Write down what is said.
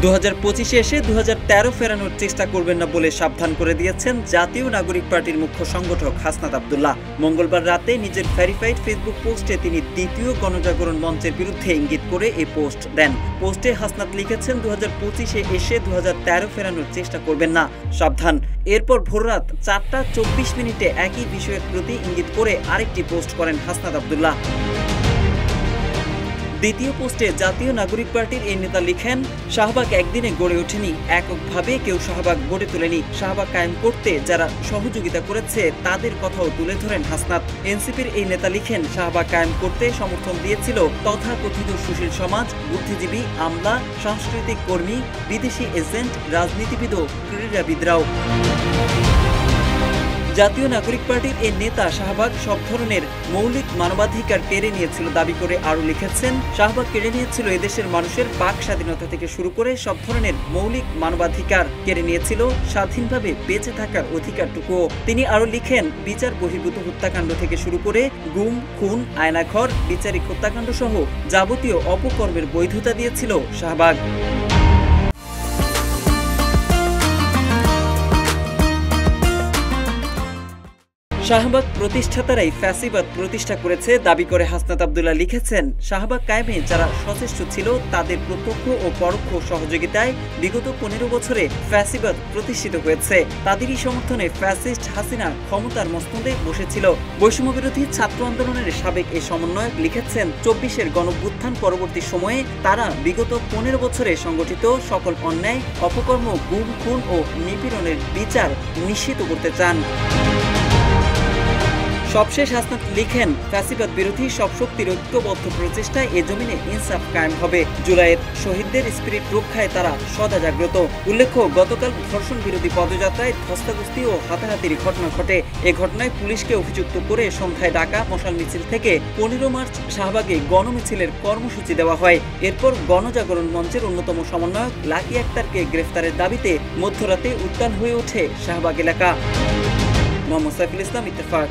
2025-এ এসে 2013 ফেরানোর চেষ্টা করবেন না বলে সাবধান করে দিয়েছেন জাতীয় নাগরিক পার্টির মুখ্য সংগঠক হাসনাত আব্দুল্লাহ। মঙ্গলবার রাতে নিজের ভেরিফাইড ফেসবুক পোস্টে তিনি দ্বিতীয় গণজাগরণ মঞ্চের বিরুদ্ধে ইঙ্গিত করে এই পোস্ট দেন। পোস্টে হাসনাত লিখেছেন 2025-এ এসে 2013 ফেরানোর চেষ্টা করবেন না, সাবধান। এরপর ভোররাত 4টা 24 মিনিটে একই বিষয়ের প্রতি ইঙ্গিত করে আরেকটি পোস্ট করেন হাসনাত আব্দুল্লাহ। দ্বিতীয় পোস্টে জাতীয় নাগরিক পার্টির এই নেতা লিখেন, শাহবাগ একদিনে গড়ে ওঠেনি, এককভাবে কেউ শাহবাগ গড়ে তোলেনি। শাহবাগ কায়েম করতে যারা সহযোগিতা করেছে তাদের কথাও তুলে ধরেন হাসনাত। এনসিপির এই নেতা লিখেন, শাহবাগ কায়েম করতে সমর্থন দিয়েছিল তথাকথিত সুশীল সমাজ, বুদ্ধিজীবী, আমলা, সাংস্কৃতিক কর্মী, বিদেশি এজেন্ট, রাজনীতিবিদ ও ক্রীড়াবিদরাও। জাতীয় নাগরিক পার্টির এই নেতা শাহবাগ সব ধরনের মৌলিক মানবাধিকার কেড়ে নিয়েছিল দাবি করে আরও লিখেছেন, শাহবাগ কেড়ে নিয়েছিল এদেশের মানুষের বাক স্বাধীনতা থেকে শুরু করে সব ধরনের মৌলিক মানবাধিকার কেড়ে নিয়েছিল স্বাধীনভাবে বেঁচে থাকার অধিকারটুকুও। তিনি আরও লিখেন, বিচার বহির্ভূত হত্যাকাণ্ড থেকে শুরু করে গুম, খুন, আয়নাঘর, বিচারিক হত্যাকাণ্ড সহ যাবতীয় অপকর্মের বৈধতা দিয়েছিল শাহবাগ। শাহবাগ প্রতিষ্ঠাতারাই ফ্যাসিবাদ প্রতিষ্ঠা করেছে দাবি করে হাসনাত আব্দুল্লাহ লিখেছেন, শাহবাগ কায়েমে যারা সচেষ্ট ছিল তাদের প্রত্যক্ষ ও পরোক্ষ সহযোগিতায় বিগত 15 বছরে ফ্যাসিবাদ প্রতিষ্ঠিত হয়েছে। তাদেরই সমর্থনে ফ্যাসিস্ট হাসিনা ক্ষমতার মসনদে বসেছিল। বৈষম্যবিরোধী ছাত্র আন্দোলনের সাবেক এই সমন্বয়ক লিখেছেন, 24-এর গণঅভ্যুত্থান পরবর্তী সময়ে তারা বিগত 15 বছরে সংগঠিত সকল অন্যায়, অপকর্ম, গুম, খুন ও নিপীড়নের বিচার নিশ্চিত করতে চান। সবশেষ হাসনাত লিখেন, ফ্যাসিবাদ বিরোধী সব শক্তির ঐক্যবদ্ধ প্রচেষ্টায় এ জমিনে ইনসাফ কায়েম হবে। জুলাইয়ের শহীদদের স্পিরিট রক্ষায় তারা সদা জাগ্রত। উল্লেখ্য, গতকাল ধর্ষণ বিরোধী পদযাত্রায় ধস্তাধস্তি ও হাতাহাতির ঘটনা ঘটে। এ ঘটনায় পুলিশকে অভিযুক্ত করে সন্ধ্যায় ডাকা মশাল মিছিল থেকে 15 মার্চ শাহবাগে গণমিছিলের কর্মসূচি দেওয়া হয়। এরপর গণজাগরণ মঞ্চের অন্যতম সমন্বয়ক লাকি আক্তারকে গ্রেফতারের দাবিতে মধ্যরাতে উত্তাল হয়ে ওঠে শাহবাগ এলাকা। মোহাম্মদ সাইফুল ইসলাম, ইত্তেফাক।